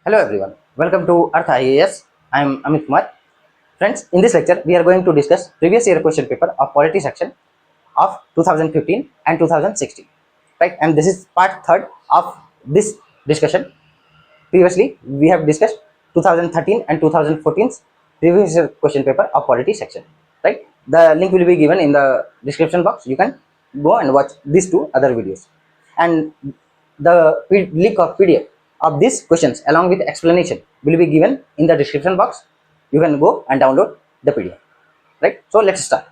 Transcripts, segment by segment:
Hello everyone, welcome to Earth IAS. I am Amit Kumar. Friends, in this lecture we are going to discuss previous year question paper of Polity section of 2015 and 2016. Right, and this is part third of this discussion. Previously we have discussed 2013 and 2014's previous year question paper of Polity section. Right, the link will be given in the description box. You can go and watch these two other videos, and the link of PDF of these questions along with explanation will be given in the description box. You can go and download the PDF. Right, so let's start.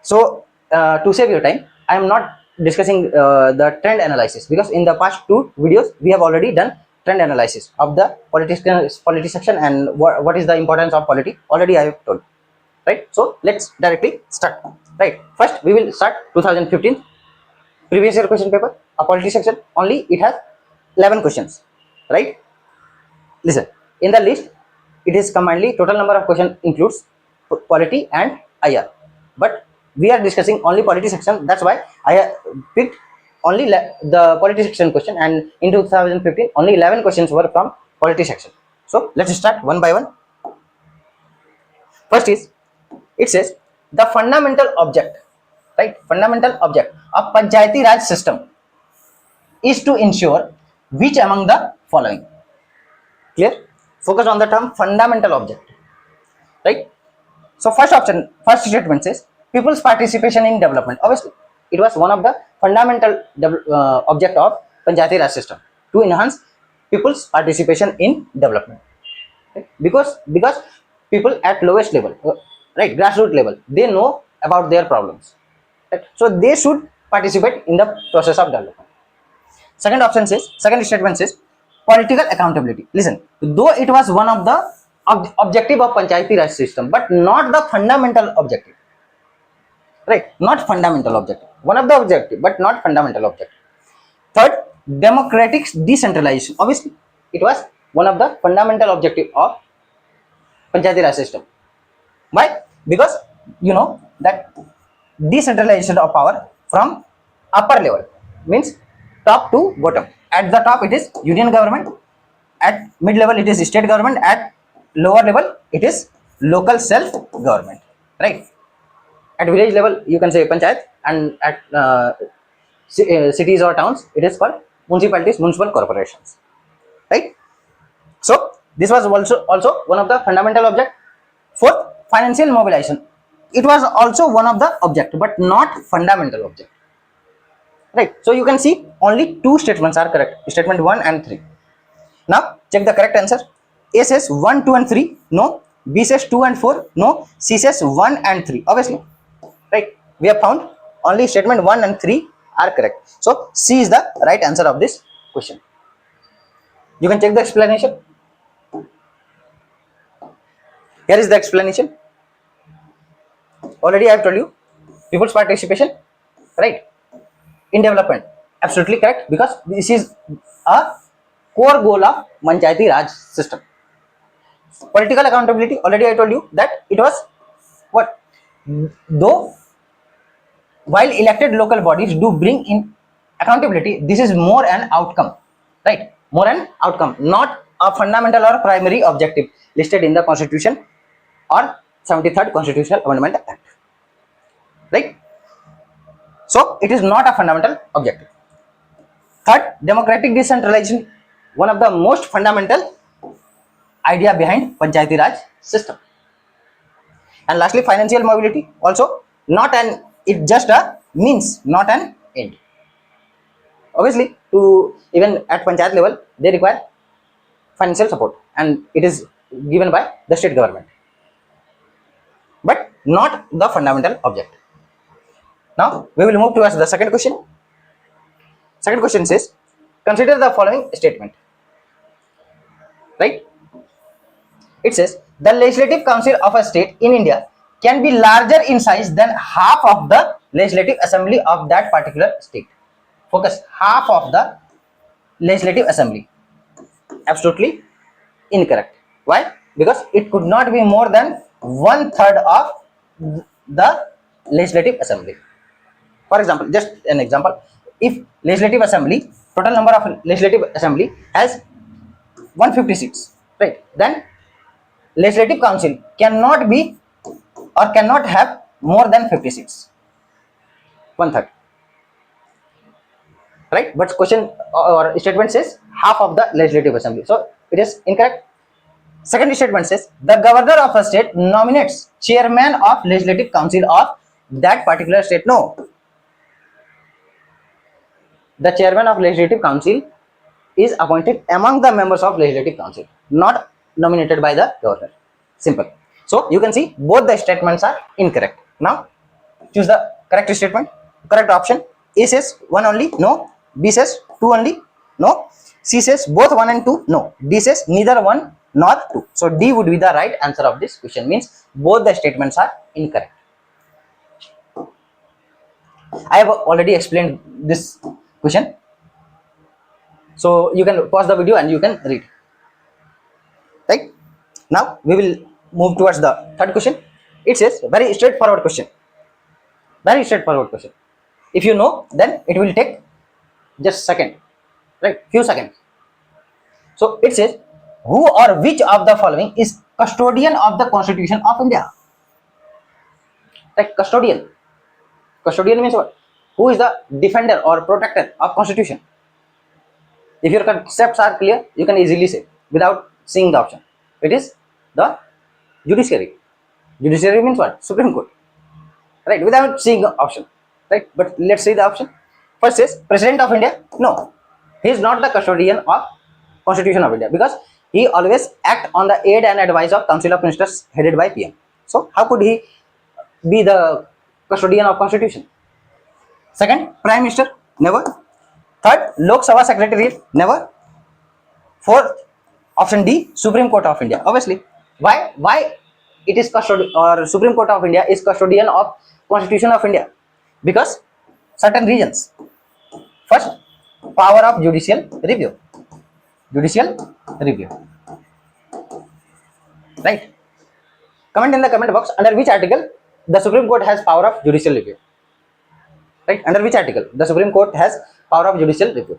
So to save your time, I am not discussing the trend analysis, because in the past two videos we have already done trend analysis of the polity section and what is the importance of polity already I have told. Right, so let's directly start. Right, first we will start 2015 previous year question paper, a polity section. Only it has 11 questions. Right, listen, in the list it is combinedly total number of questions includes polity and IR, but we are discussing only polity section. That's why I picked only the polity section question, and in 2015 only 11 questions were from polity section. So let's start one by one. First is, it says the fundamental object, right, fundamental object of Panchayati Raj system is to ensure which among the following. Clear? Focus on the term fundamental object. Right? So first option, first statement says people's participation in development. Obviously, it was one of the fundamental object of Panchayati Raj system to enhance people's participation in development. Right? Because people at lowest level, right, grassroots level, they know about their problems. Right? So they should participate in the process of development. Second option says, second statement says political accountability. Listen, though it was one of the objective of Panchayati Raj system, but not the fundamental objective. Right, not fundamental objective. One of the objective, but not fundamental objective. Third, democratic decentralization. Obviously, it was one of the fundamental objective of Panchayati Raj system. Why? Because you know that decentralization of power from upper level means top to bottom. At the top it is union government, at mid level it is state government, at lower level it is local self government. Right, at village level you can say panchayat, and at cities or towns it is called municipalities, municipal corporations. Right, so this was also one of the fundamental object. Fourth, financial mobilization. It was also one of the object, but not fundamental object. Right, so you can see only two statements are correct, statement 1 and 3. Now check the correct answer. A says 1, 2 and 3, no. B says 2 and 4, no. C says 1 and 3. Obviously, right, we have found only statement 1 and 3 are correct. So C is the right answer of this question. You can check the explanation. Here is the explanation. Already I have told you, people's participation, right, in development, absolutely correct, because this is a core goal of Panchayati Raj system. Political accountability, already I told you that it was what, though while elected local bodies do bring in accountability, this is more an outcome, right, more an outcome, not a fundamental or primary objective listed in the constitution or 73rd constitutional amendment act. Right, so it is not a fundamental objective. Third, democratic decentralization, one of the most fundamental idea behind Panchayati Raj system. And lastly, financial mobility, also not an, it just a means, not an end. Obviously, to even at Panchayat level, they require financial support, and it is given by the state government, but not the fundamental object. Now we will move towards the second question. Second question says, consider the following statement. Right, it says the legislative council of a state in India can be larger in size than half of the legislative assembly of that particular state. Focus, half of the legislative assembly. Absolutely incorrect. Why? Because it could not be more than 1/3 of the legislative assembly. For example, just an example, if legislative assembly, total number of legislative assembly has 150 seats, right? Then legislative council cannot be or cannot have more than 50 seats, one third, right? But question or statement says half of the legislative assembly, so it is incorrect. Second statement says the governor of a state nominates chairman of legislative council of that particular state. No, the chairman of legislative council is appointed among the members of legislative council, not nominated by the governor. Simple. So you can see both the statements are incorrect. Now choose the correct statement, correct option. A says one only, no. B says two only, no. C says both one and two, no. D says neither one nor two. So D would be the right answer of this question, means both the statements are incorrect. I have already explained this question, so you can pause the video and you can read. Right? Now we will move towards the third question. It says very straightforward question. Very straightforward question. If you know, then it will take just second, right? Few seconds. So it says, who or which of the following is custodian of the Constitution of India? Right? Custodian. Custodian means what? Who is the defender or protector of Constitution? If your concepts are clear, you can easily say without seeing the option. It is the judiciary. Judiciary means what? Supreme Court. Right? Without seeing the option. Right? But let's see the option. First is President of India. No, he is not the custodian of Constitution of India, because he always act on the aid and advice of Council of Ministers headed by PM. So how could he be the custodian of Constitution? Second, Prime Minister. Never. Third, Lok Sabha Secretariat. Never. Fourth, option D, Supreme Court of India. Obviously. Why it is custodian, or Supreme Court of India is custodian of Constitution of India? Because certain reasons. First, power of judicial review. Judicial review. Right? Comment in the comment box under which article the Supreme Court has power of judicial review. Right? Under which article the Supreme Court has power of judicial review.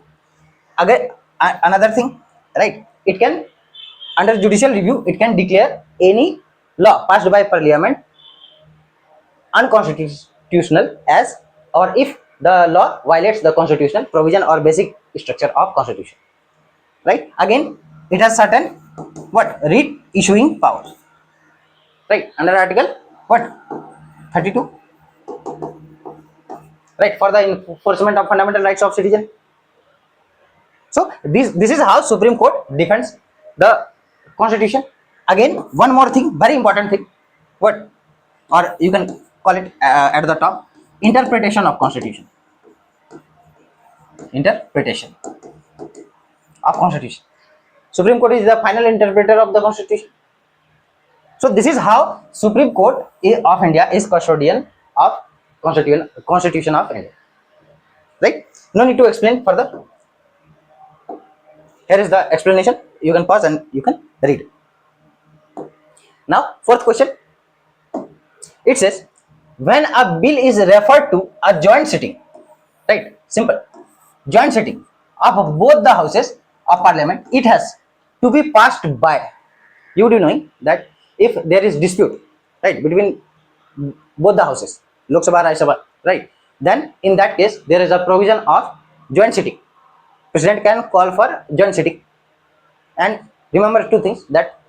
Again, another thing, right? It can, under judicial review, it can declare any law passed by Parliament unconstitutional as, or if the law violates the constitutional provision or basic structure of Constitution. Right? Again, it has certain what? Writ issuing powers. Right? Under article what? 32. Right? For the enforcement of fundamental rights of citizen. So this is how Supreme Court defends the Constitution. Again, one more thing, very important thing. What? Or you can call it at the top, interpretation of Constitution. Interpretation of Constitution. Supreme Court is the final interpreter of the Constitution. So this is how Supreme Court of India is custodian of Constitution of India. Right? No need to explain further. Here is the explanation. You can pause and you can read. Now, fourth question. It says, when a bill is referred to a joint sitting, right? Simple. Joint sitting of both the houses of Parliament, it has to be passed by. You would be knowing that if there is dispute, right, between both the houses, Lok Sabha, Rajya Sabha, right, then in that case there is a provision of joint sitting. President can call for joint sitting. And remember two things, that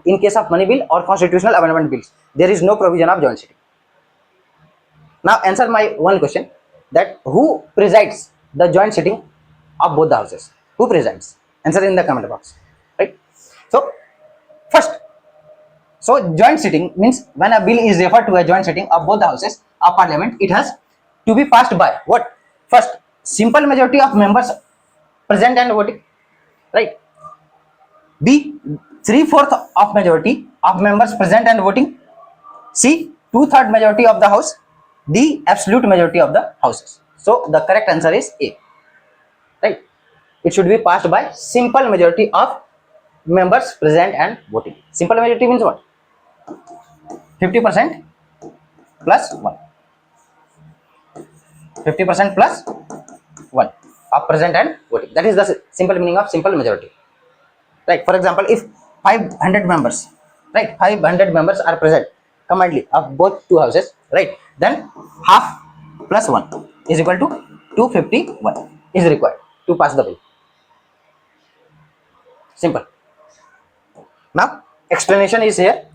in case of money bill or constitutional amendment bills, there is no provision of joint sitting. Now answer my one question, that who presides the joint sitting of both the houses? Who presides? Answer in the comment box. Right? So first, so joint sitting means when a bill is referred to a joint sitting of both the houses of Parliament, it has to be passed by what? First, simple majority of members present and voting. Right? B, 3/4 of majority of members present and voting. C, 2/3 majority of the house. D, absolute majority of the houses. So the correct answer is A. Right? It should be passed by simple majority of members present and voting. Simple majority means what? 50% plus 1. 50% plus 1 of present and voting. That is the simple meaning of simple majority. Right, for example, if 500 members, right, 500 members are present combinedly of both two houses, right, then half plus 1 is equal to 251 is required to pass the bill. Simple. Now explanation is here,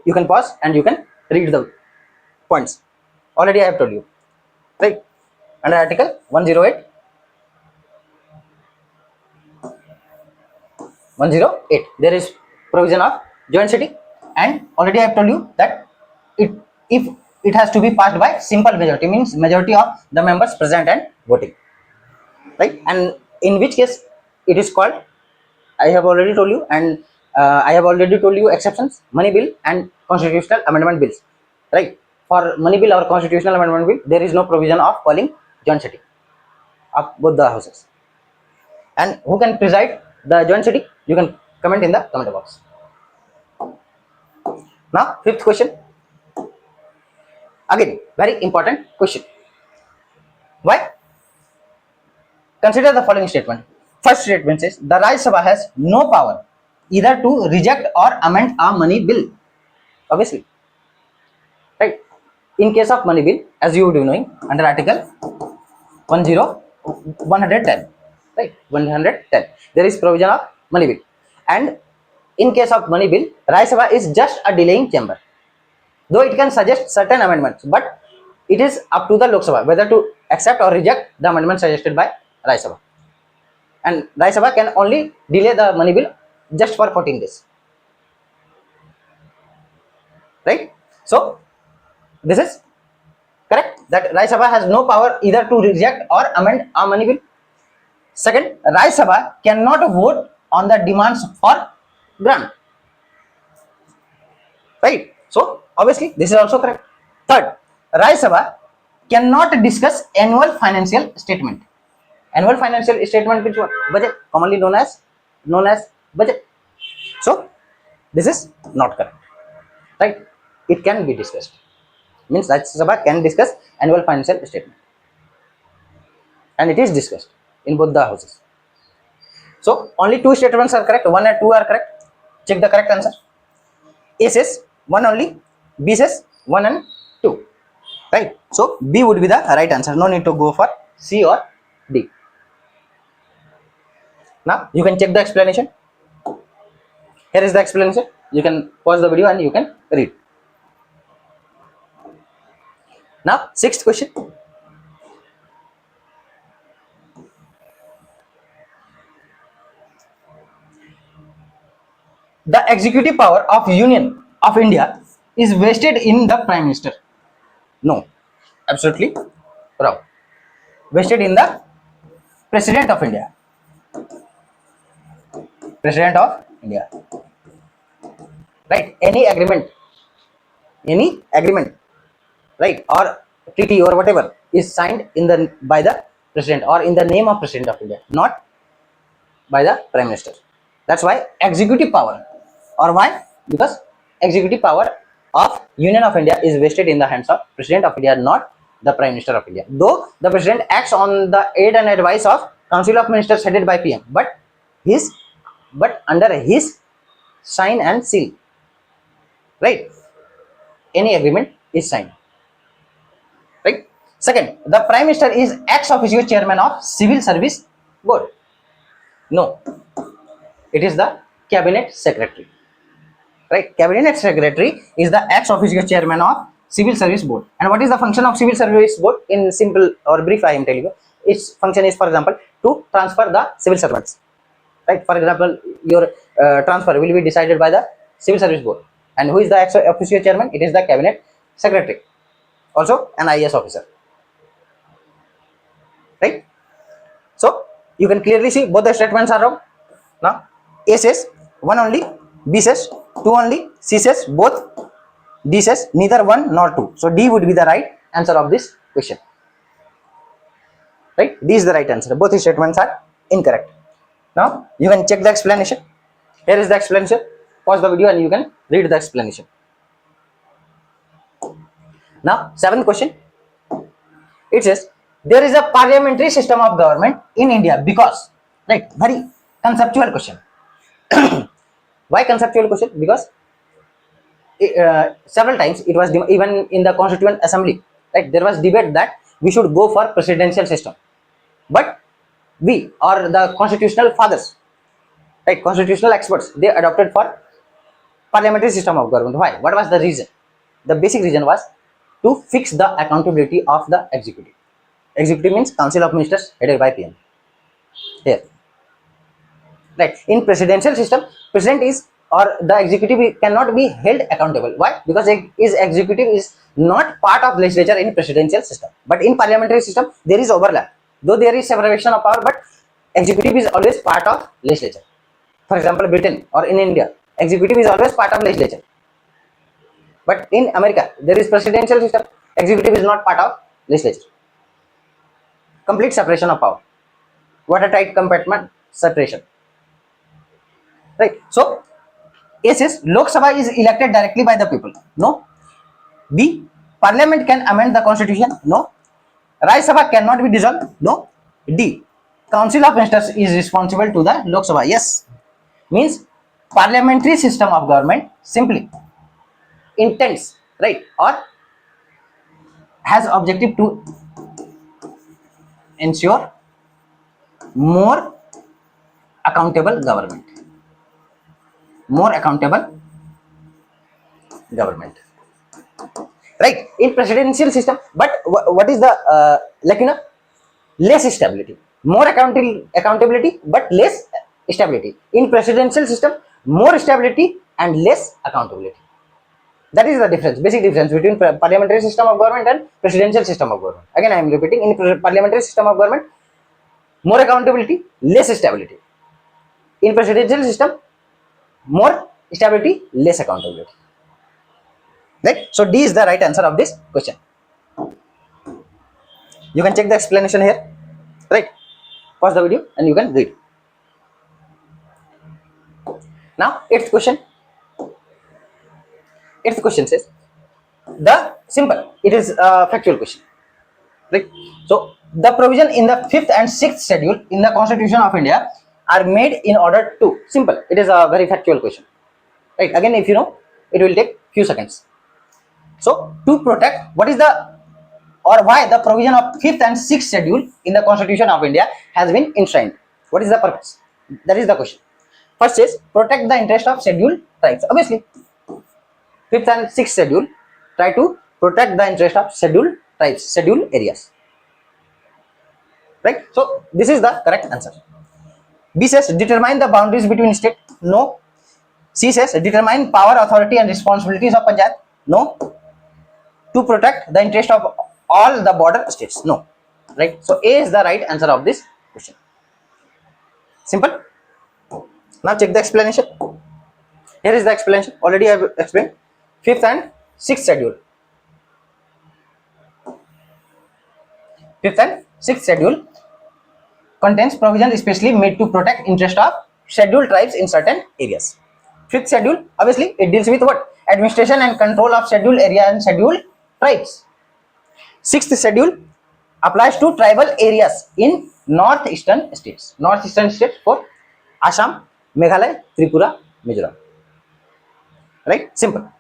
you can pause and you can read the points. Already I have told you, right, under article 108 there is provision of joint sitting, and already I have told you that it if it has to be passed by simple majority, means majority of the members present and voting, right, and in which case it is called, I have already told you, and I have already told you exceptions, money bill and constitutional amendment bills, right. For money bill or constitutional amendment bill, there is no provision of calling joint sitting of both the houses. And who can preside the joint sitting? You can comment in the comment box. Now, fifth question. Again, very important question. Why? Consider the following statement. First statement says the Rajya Sabha has no power either to reject or amend a money bill. Obviously, right? In case of money bill, as you would be knowing, under Article 110, right? 110, there is provision of money bill, and in case of money bill, Rajya Sabha is just a delaying chamber. Though it can suggest certain amendments, but it is up to the Lok Sabha whether to accept or reject the amendment suggested by Rajya Sabha. And Rajya Sabha can only delay the money bill just for 14 days. Right? So, this is correct, that Rajya Sabha has no power either to reject or amend a money bill. Second, Rajya Sabha cannot vote on the demands for grant. Right? So, obviously, this is also correct. Third, Rajya Sabha cannot discuss annual financial statement. Annual financial statement means what? Budget, commonly known as budget. So, this is not correct. Right? It can be discussed. Means Rajya Sabha can discuss annual financial statement, and it is discussed in both the houses. So, only two statements are correct. 1 and 2 are correct. Check the correct answer. A says 1 only, B says 1 and 2. Right? So, B would be the right answer. No need to go for C or D. Now, you can check the explanation. Here is the explanation. You can pause the video and you can read. Now, sixth question. The executive power of Union of India is vested in the Prime Minister. No, absolutely wrong. Vested in the President of India. President of India. Right? Any agreement, right, or treaty or whatever is signed in the by the President or in the name of President of India, not by the Prime Minister. That's why executive power, or why? Because executive power of Union of India is vested in the hands of President of India, not the Prime Minister of India. Though the President acts on the aid and advice of Council of Ministers headed by PM, but under his sign and seal. Right? Any agreement is signed. Right? Second, the Prime Minister is ex officio chairman of Civil Service Board. No, it is the Cabinet Secretary. Right? Cabinet Secretary is the ex officio chairman of Civil Service Board. And what is the function of Civil Service Board? In simple or brief, I am telling you. Its function is, for example, to transfer the civil servants. Right? For example, your transfer will be decided by the Civil Service Board. And who is the ex officio chairman? It is the Cabinet Secretary. Also an IAS officer. Right? So, you can clearly see both the statements are wrong. Now, A says 1 only, B says 2 only, C says both, D says neither 1 nor 2. So, D would be the right answer of this question. Right? D is the right answer. Both the statements are incorrect. Now, you can check the explanation. Here is the explanation. Pause the video and you can read the explanation. Now, seventh question. It says, there is a parliamentary system of government in India because, right, very conceptual question. Why conceptual question? Because several times it was even in the Constituent Assembly, right? There was debate that we should go for presidential system, but we or the constitutional fathers, right, constitutional experts, they adopted for parliamentary system of government. Why? What was the reason? The basic reason was to fix the accountability of the executive. Executive means Council of Ministers headed by PM. Here, right, in presidential system, president is or the executive cannot be held accountable. Why? Because executive is not part of legislature in presidential system, but in parliamentary system there is overlap, though there is separation of power, but executive is always part of legislature. For example, Britain or in India, executive is always part of legislature, but in America there is presidential system, executive is not part of legislature. Complete separation of power, watertight compartment separation, right? So A says Lok Sabha is elected directly by the people. No. B, Parliament can amend the constitution. No. Rajya Sabha cannot be dissolved. No. D, Council of Ministers is responsible to the Lok Sabha. Yes. Means parliamentary system of government simply intends, right, or has objective to ensure more accountable government. More accountable government. Right, in presidential system, but what is the less stability, more accountability but less stability. In presidential system, more stability and less accountability. That is the difference, basic difference between parliamentary system of government and presidential system of government. Again I am repeating, in parliamentary system of government, more accountability, less stability. In presidential system, more stability, less accountability. Right, so D is the right answer of this question. You can check the explanation here, right? Pause the video and you can read. Now eighth question says the simple, it is a factual question, right? So the provision in the 5th and 6th schedule in the Constitution of India are made in order to, simple, it is a very factual question, right? Again, if you know, it will take few seconds. So to protect, what is the or why the provision of 5th and 6th schedule in the Constitution of India has been enshrined? What is the purpose? That is the question. First is protect the interest of scheduled tribes. Obviously, 5th and 6th schedule try to protect the interest of scheduled tribes, scheduled areas. Right? So this is the correct answer. B says determine the boundaries between state. No. C says determine power, authority and responsibilities of Panchayat. No. To protect the interest of all the border states. No. Right? So A is the right answer of this question. Simple. Now check the explanation. Here is the explanation. Already I have explained. 5th and 6th schedule. 5th and 6th schedule contains provision especially made to protect interest of scheduled tribes in certain areas. 5th schedule, obviously, it deals with what? Administration and control of scheduled area and scheduled tribes. 6th schedule applies to tribal areas in northeastern states. Northeastern states for Assam, Meghalaya, Tripura, Mizoram. Right? Simple.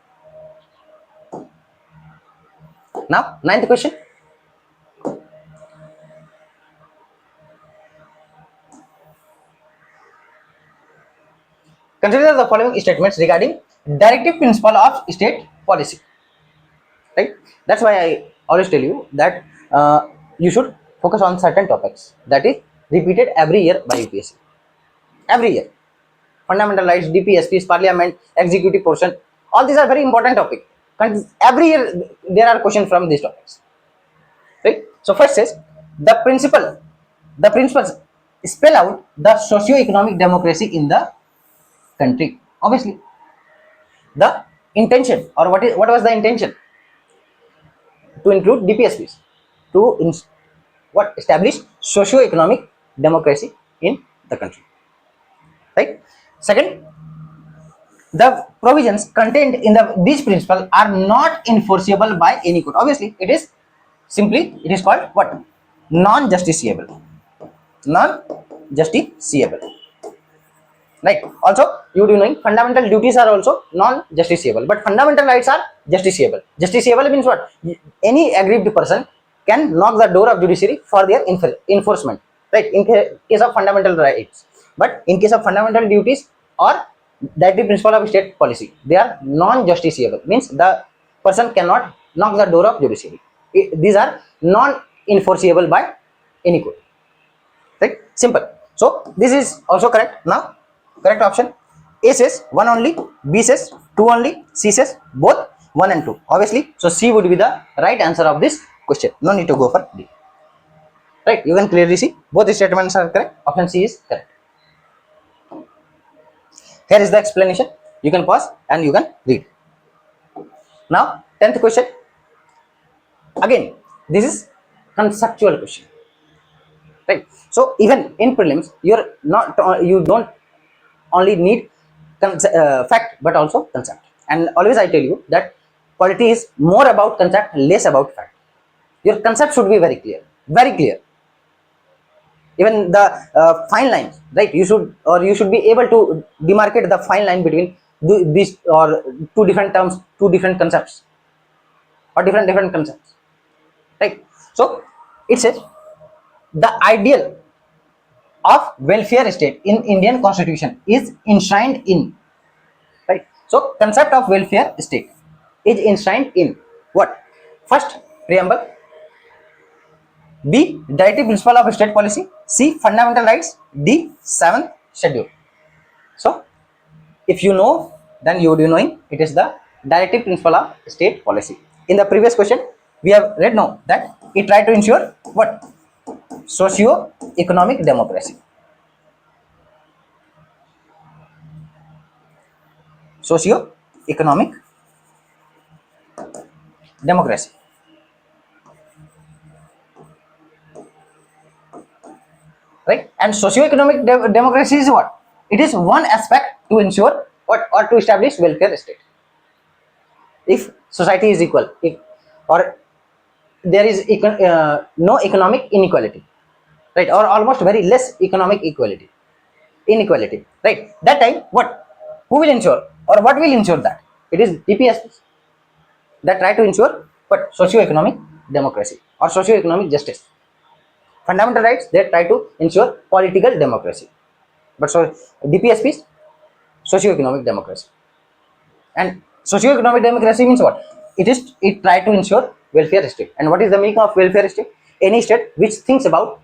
Now, 9th question. Consider the following statements regarding directive principle of state policy. Right? That's why I always tell you that you should focus on certain topics that is repeated every year by UPSC. Every year. Fundamental rights, DPSPs, parliament, executive portion, all these are very important topics. Every year there are questions from these topics. Right? So first says the principles spell out the socio-economic democracy in the country. Obviously, the intention, or what was the intention? To include DPSPs, to establish socio-economic democracy in the country. Right? Second, the provisions contained in these principles are not enforceable by any court. Obviously, it is called what? Non-justiciable. Non-justiciable. Right. Also, you do knowing fundamental duties are also non-justiciable, but fundamental rights are justiciable. Justiciable means what? Any aggrieved person can knock the door of judiciary for their enforcement. Right. In case of fundamental rights, but in case of fundamental duties or directive principle of state policy, they are non-justiciable. Means the person cannot knock the door of judiciary. These are non-enforceable by any court. Right, simple. So this is also correct. Now correct option, A says 1 only, B says 2 only, C says both 1 and 2 obviously. So C would be the right answer of this question. No need to go for D. Right, you can clearly see both the statements are correct. Option C is correct. Here is the explanation. You can pause and you can read. Now 10th question. Again, this is conceptual question. Right, so even in prelims you're not you don't only need fact but also concept, and always I tell you that polity is more about concept, less about fact. Your concept should be very clear, very clear. Even the fine lines, right, you should be able to demarcate the fine line between these or two different terms, two different concepts, or different concepts, right? So it says the ideal of welfare state in Indian constitution is enshrined in, right? So concept of welfare state is enshrined in what? First, preamble. B, directive principle of state policy. C, fundamental rights. D, seventh schedule. So if you know, then you would be knowing it is the directive principle of state policy. In the previous question we have read now that it tried to ensure what? Socio-economic democracy. Socio-economic democracy. Right, and socio-economic democracy is what? It is one aspect to ensure what, or to establish welfare state. If society is equal, if, or there is no economic inequality, right, or almost very less economic inequality, right, that time what, who will ensure or what will ensure that? It is DPSP that try to ensure what? Socio-economic democracy or socio-economic justice. Fundamental rights, they try to ensure political democracy, but so DPSP is socio-economic democracy. And socio-economic democracy means what? It try to ensure welfare state. And what is the meaning of welfare state? Any state which thinks about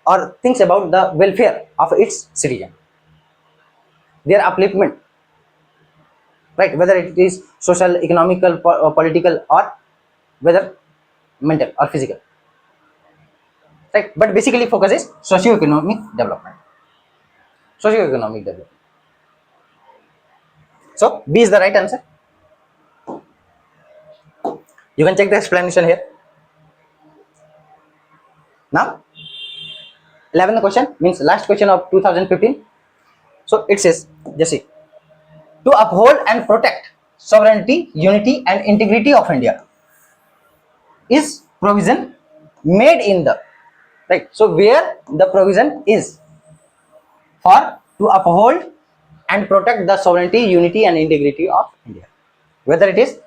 the welfare of its citizen, their upliftment, right? Whether it is social, economical, political, or whether mental or physical, right? But basically focus is socio-economic development. Socio-economic development. So B is the right answer. You can check the explanation here. Now 11th question means last question of 2015. So it says, just see, to uphold and protect sovereignty, unity and integrity of India is provision made in the, right? So where the provision is for to uphold and protect the sovereignty, unity and integrity of India, whether it is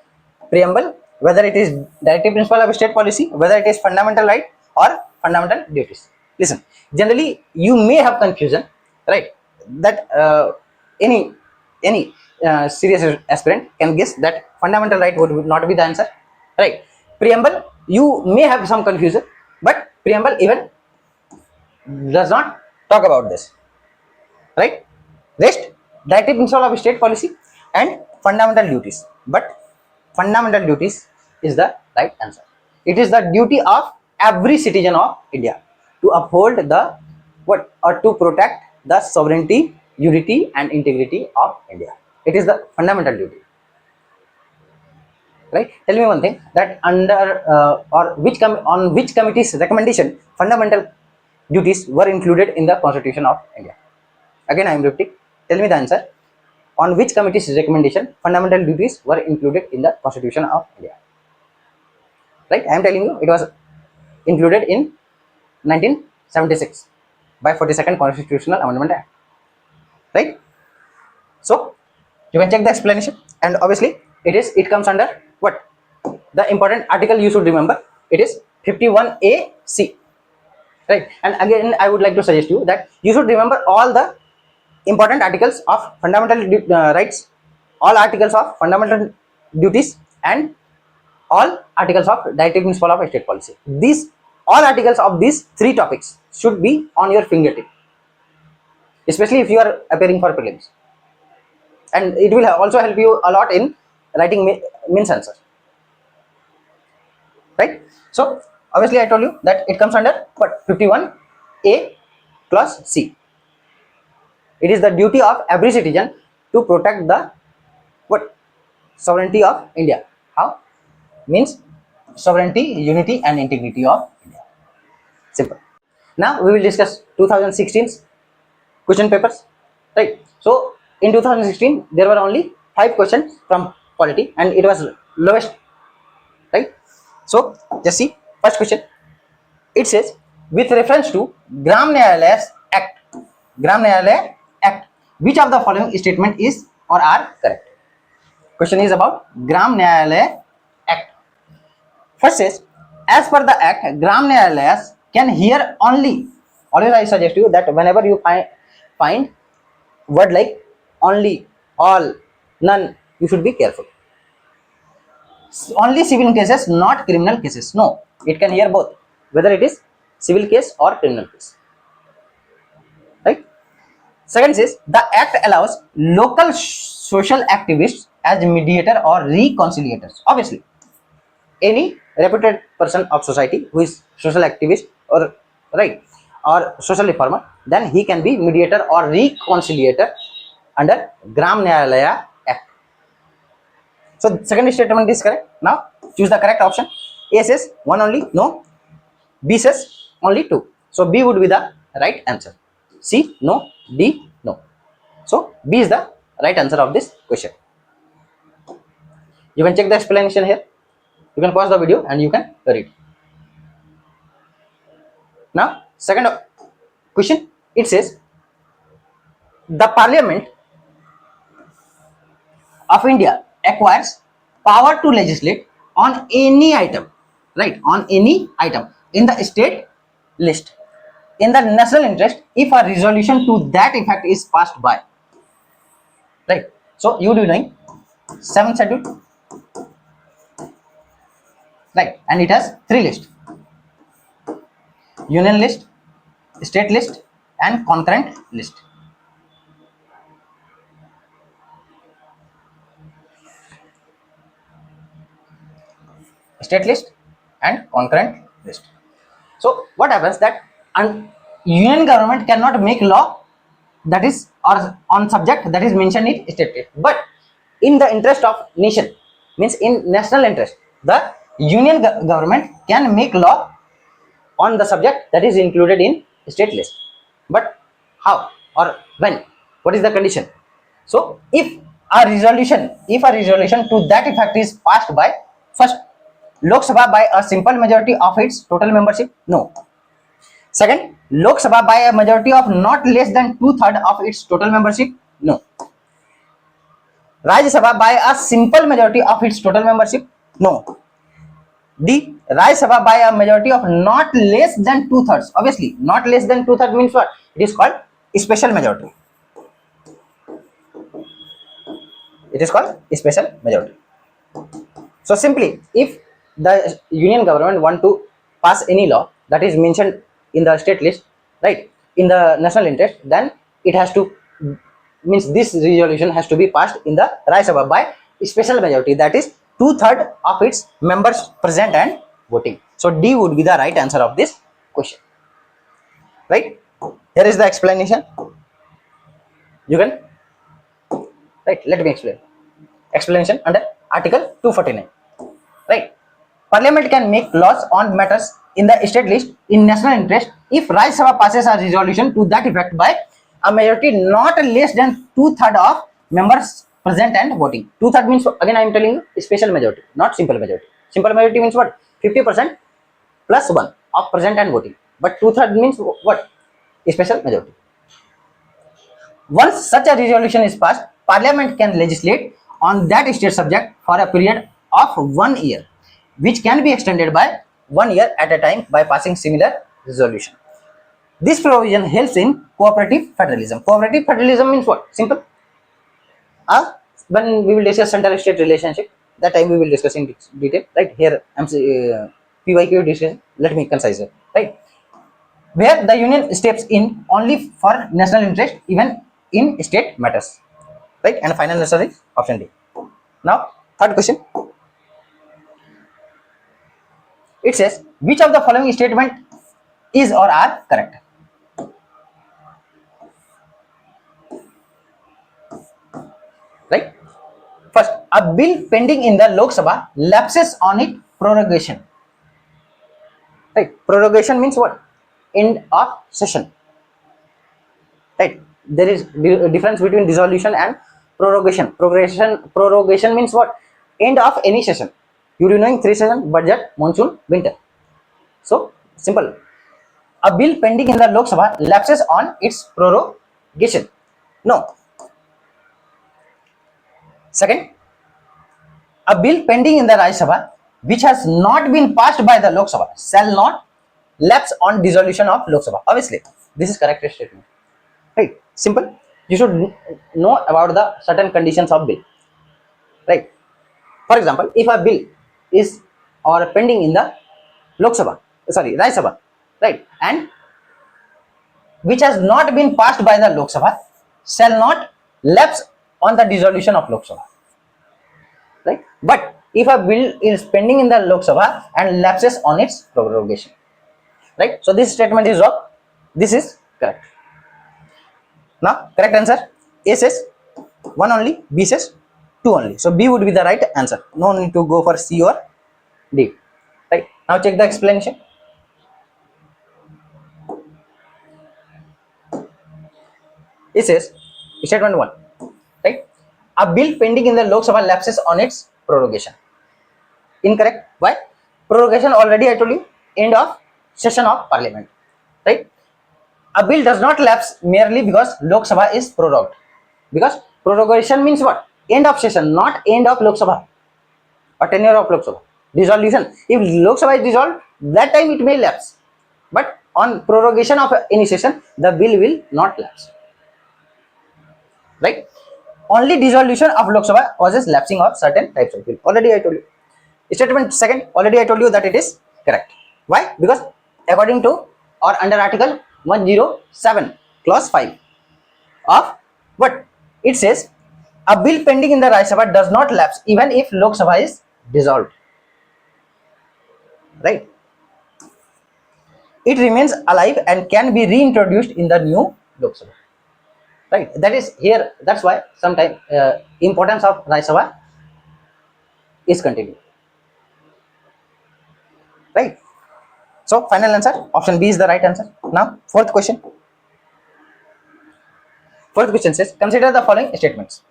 preamble, whether it is directive principle of state policy, whether it is fundamental right or fundamental duties. Listen, generally you may have confusion, right, that any serious aspirant can guess that fundamental right would not be the answer, right? Preamble, you may have some confusion, but preamble even does not talk about this, right? Rest, directive principle of state policy and fundamental duties, but fundamental duties is the right answer. It is the duty of every citizen of India to uphold the what, or to protect the sovereignty, unity and integrity of India. It is the fundamental duty, right? Tell me one thing, that under or on which committee's recommendation fundamental duties were included in the Constitution of India? Again I am repeating, tell me the answer. On which committee's recommendation fundamental duties were included in the Constitution of India? Right, I am telling you, it was included in 1976 by 42nd Constitutional Amendment Act, right? So you can check the explanation, and obviously it comes under what? The important article you should remember, it is 51AC, right? And again I would like to suggest you that you should remember all the important articles of fundamental rights, all articles of fundamental duties, and all articles of directive principle of state policy. These all articles of these three topics should be on your fingertip, especially if you are appearing for prelims, and it will also help you a lot in writing means answer, right? So obviously I told you that it comes under what? 51A clause C. It is the duty of every citizen to protect the what? Sovereignty of India. How? Means sovereignty, unity and integrity of India. Simple. Now we will discuss 2016's question papers, right? So in 2016 there were only 5 questions from polity and it was lowest, right? So just see first question. It says with reference to Gram Nyayalaya Act, Gram Nyayalaya Act, which of the following statement is or are correct? Question is about Gram Nyayalaya Act. First says, as per the Act, Gram Nyayalayas can hear only. Always I suggest you that whenever you find word like only, all, none, you should be careful. Only civil cases, not criminal cases. No, it can hear both, whether it is civil case or criminal case. Right? Second says, the Act allows local social activists as mediator or reconciliators. Obviously, any reputed person of society who is social activist or right or social reformer, then he can be mediator or reconciliator under Gram Nyayalaya Act. So second statement is correct. Now choose the correct option. A says one only, no. B says only two. So B would be the right answer. C no, D no. So B is the right answer of this question. You can check the explanation here. You can pause the video and you can read. Now second question, it says the Parliament of India acquires power to legislate on any item, right? On any item in the state list in the national interest if a resolution to that effect is passed by, right? So you do knowing 7th schedule, right? And it has 3 lists: union list, state list, and concurrent list. State list and concurrent list. So what happens that an union government cannot make law that is or on subject that is mentioned in state list, but in the interest of nation, means in national interest, the union government can make law on the subject that is included in state list. But how or when? What is the condition? So if a resolution to that effect is passed by first Lok Sabha by a simple majority of its total membership, no. Second, Lok Sabha by a majority of not less than 2/3 of its total membership, no. Rajya Sabha by a simple majority of its total membership, no. D. Rajya Sabha by a majority of not less than 2/3. Obviously, not less than 2/3 means what? It is called special majority. It is called special majority. So simply, if the union government want to pass any law that is mentioned in the state list, right, in the national interest, then it has to means this resolution has to be passed in the Rajya Sabha by special majority, that is 2/3 of its members present and voting. So D would be the right answer of this question. Right? Here is the explanation. You can right. Let me explain. Explanation under Article 249. Right? Parliament can make laws on matters in the state list in national interest if Rajya Sabha passes a resolution to that effect by a majority not less than 2/3 of members present and voting. 2/3 means, again I am telling you, special majority, not simple majority. Simple majority means what? 50% plus 1 of present and voting. But 2/3 means what? Special majority. Once such a resolution is passed, Parliament can legislate on that state subject for a period of 1 year, which can be extended by 1 year at a time by passing similar resolution. This provision helps in cooperative federalism. Cooperative federalism means what? Simple. When we will discuss central-state relationship, that time we will discuss in detail. Right here, PYQ discussion. Let me concise it. Right, where the union steps in only for national interest, even in state matters. Right, and final answer is option D. Now, third question. It says, which of the following statement is or are correct? Right. First, a bill pending in the Lok Sabha lapses on its prorogation. Right. Prorogation means what? End of session. Right. There is difference between dissolution and prorogation. Prorogation means what? End of any session. You do knowing 3 sessions: budget, monsoon, winter. So simple. A bill pending in the Lok Sabha lapses on its prorogation. No. Second, a bill pending in the Rajya Sabha which has not been passed by the Lok Sabha shall not lapse on dissolution of Lok Sabha. Obviously, this is correct statement. Right? Simple. You should know about the certain conditions of bill. Right? For example, if a bill is or pending in the Lok Sabha, sorry, Rajya Sabha, right, and which has not been passed by the Lok Sabha shall not lapse on the dissolution of Lok Sabha. Right? But if a bill is pending in the Lok Sabha and lapses on its prorogation, right? So this statement is wrong. This is correct. Now, correct answer: A says 1 only, B says 2 only. So B would be the right answer. No need to go for C or D. Right? Now check the explanation. It says statement 1. Right? A bill pending in the Lok Sabha lapses on its prorogation. Incorrect. Why? Prorogation, already I told you, end of session of parliament. Right? A bill does not lapse merely because Lok Sabha is prorogued. Because prorogation means what? End of session, not end of Lok Sabha or tenure of Lok Sabha. Dissolution. If Lok Sabha is dissolved, that time it may lapse. But on prorogation of any session, the bill will not lapse. Right? Only dissolution of Lok Sabha causes lapsing of certain types of bill. Already I told you. Statement second, already I told you that it is correct. Why? Because according to or under Article 107 clause 5 of what? It says a bill pending in the Rajya Sabha does not lapse even if Lok Sabha is dissolved. Right? It remains alive and can be reintroduced in the new Lok Sabha. Right? That is here. That's why sometimes importance of Rajya Sabha is continued. Right? So final answer option B is the right answer. Now fourth question. Fourth question says, consider the following statements.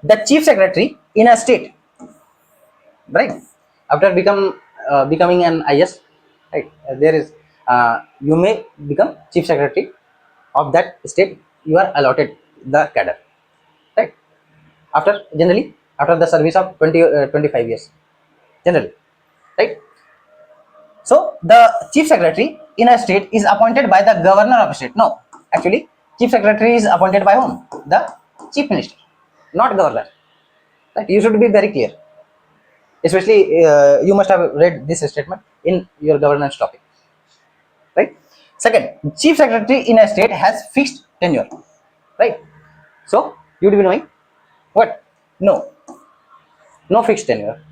The chief secretary in a state, right, after becoming an IS, right, there is you may become chief secretary of that state. You are allotted the cadre, right, after generally after the service of 25 years, generally, right. So the chief secretary in a state is appointed by the governor of a state. No, actually, chief secretary is appointed by whom? The chief minister, not governor. Right? You should be very clear. Especially, you must have read this statement in your governance topic. Right? Second, chief secretary in a state has fixed tenure. Right? So you would be knowing what? No, no fixed tenure.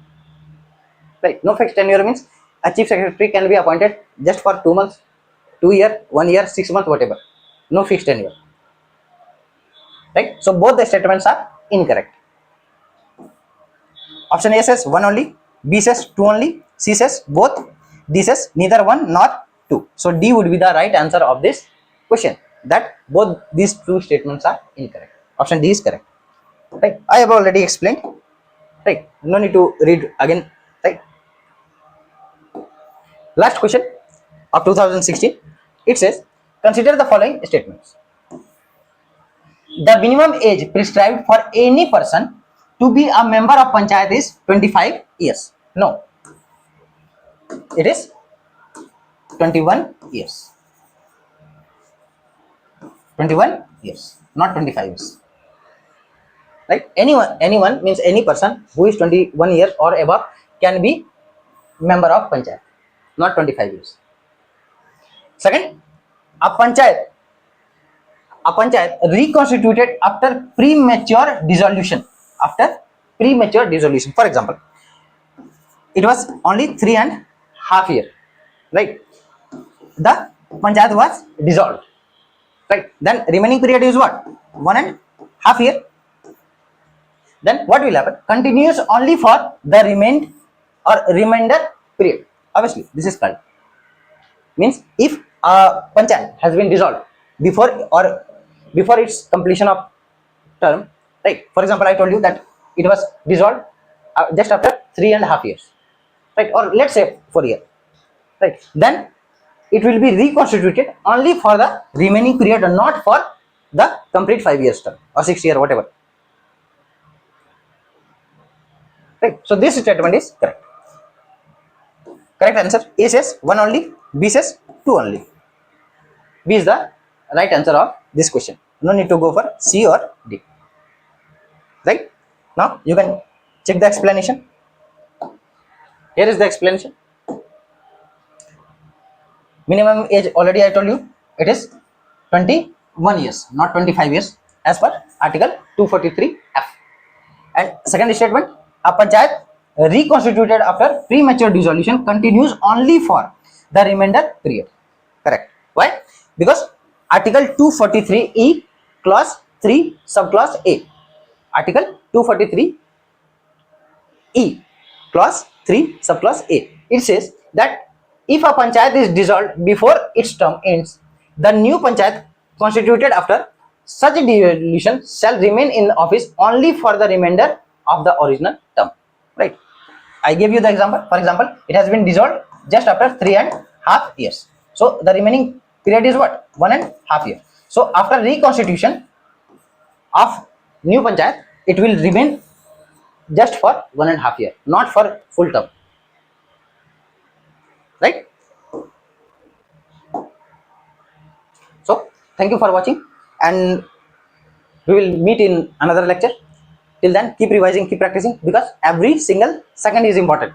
Right? No fixed tenure means a chief secretary can be appointed just for 2 months, 2 year, 1 year, 6 months, whatever. No fixed tenure. Right? So both the statements are incorrect. Option A says 1 only, B says 2 only, C says both, D says neither 1 nor 2. So D would be the right answer of this question. That both these two statements are incorrect. Option D is correct. Right? I have already explained. Right? No need to read again. Right? Last question of 2016. It says, consider the following statements. the minimum age prescribed for any person to be a member of panchayat is 25 years. No, it is 21 years. 21 years, not 25 years. Right? Anyone means any person who is 21 years or above can be member of panchayat, not 25 years. Second, a panchayat reconstituted after premature dissolution. After premature dissolution, for example, it was only 3.5 years, right? The panchayat was dissolved, right? Then remaining period is what? 1.5 year. Then what will happen? Continues only for the remainder period. Obviously, this is called, means if a panchayat has been dissolved before its completion of term, right? For example, I told you that it was dissolved just after 3.5 years, right? Or let's say 4 years, right? Then it will be reconstituted only for the remaining period and not for the complete 5 years term or 6 year, whatever. Right? So this statement is correct. Correct answer. A says 1 only, B says 2 only. B is the right answer of this question. No need to go for C or D. Right? Now you can check the explanation. Here is the explanation. Minimum age already I told you, it is 21 years, not 25 years as per article 243F. And second statement, a panchayat reconstituted after premature dissolution continues only for the remainder period. Correct. Why? Because article 243E clause 3 subclause A. Article 243E clause 3 subclause A. It says that if a panchayat is dissolved before its term ends, the new panchayat constituted after such dissolution shall remain in office only for the remainder of the original term. Right? I gave you the example. For example, it has been dissolved just after 3.5 years. So the remaining period is what? 1.5 years. So after reconstitution of new panchayat, it will remain just for 1.5 years, not for full term. Right? So thank you for watching, and we will meet in another lecture. Till then, keep revising, keep practicing, because every single second is important.